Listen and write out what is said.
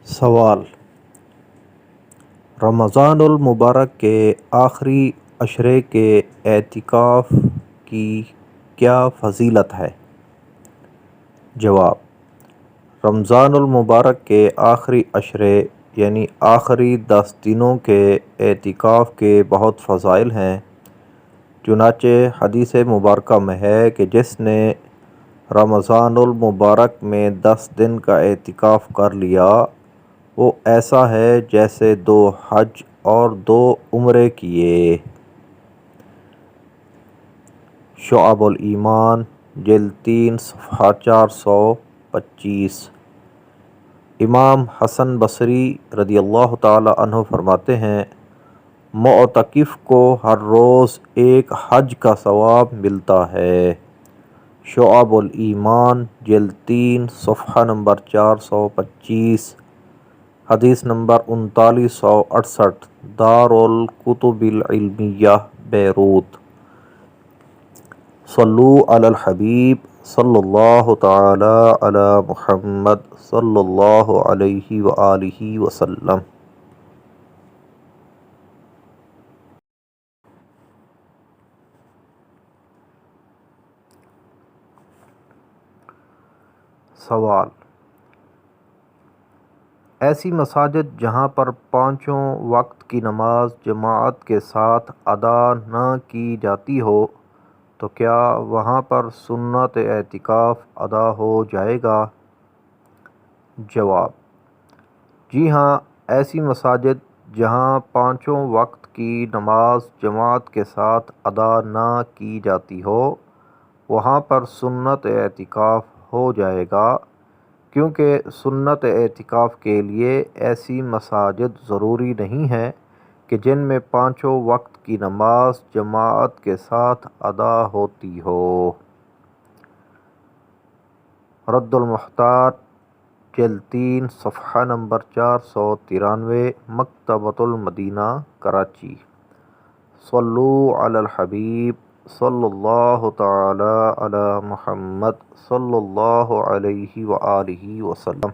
سوال: رمضان المبارک کے آخری عشرے کے اعتکاف کی کیا فضیلت ہے؟ جواب: رمضان المبارک کے آخری عشرے یعنی آخری 10 دنوں کے اعتکاف کے بہت فضائل ہیں۔ چنانچہ حدیث مبارکہ میں ہے کہ جس نے رمضان المبارک میں 10 دن کا اعتکاف کر لیا وہ ایسا ہے جیسے 2 حج اور 2 عمرے کیے۔ شعب الایمان جلد 3 صفحہ 425۔ امام حسن بصری رضی اللہ تعالی عنہ فرماتے ہیں، معتکف کو ہر روز ایک حج کا ثواب ملتا ہے۔ شعب الایمان جلد 3 صفحہ نمبر 425، حدیث نمبر 3968، دارالکتب العلمیہ بیروت۔ صلو علی الحبیب صلی اللہ تعالی علی محمد صلی اللہ علیہ وآلہ وسلم۔ سوال: ایسی مساجد جہاں پر 5 وقت کی نماز جماعت کے ساتھ ادا نہ کی جاتی ہو تو کیا وہاں پر سنت اعتکاف ادا ہو جائے گا؟ جواب: جی ہاں، ایسی مساجد جہاں 5 وقت کی نماز جماعت کے ساتھ ادا نہ کی جاتی ہو وہاں پر سنت اعتکاف ہو جائے گا، کیونکہ سنت اعتکاف کے لیے ایسی مساجد ضروری نہیں ہے کہ جن میں 5 وقت کی نماز جماعت کے ساتھ ادا ہوتی ہو۔ رد المختار جلد 3 صفحہ نمبر 493، مکتبۃ المدینہ کراچی۔ صلو علی الحبیب صلی اللہ تعالی علی محمد صلی اللہ علیہ وآلہ وسلم۔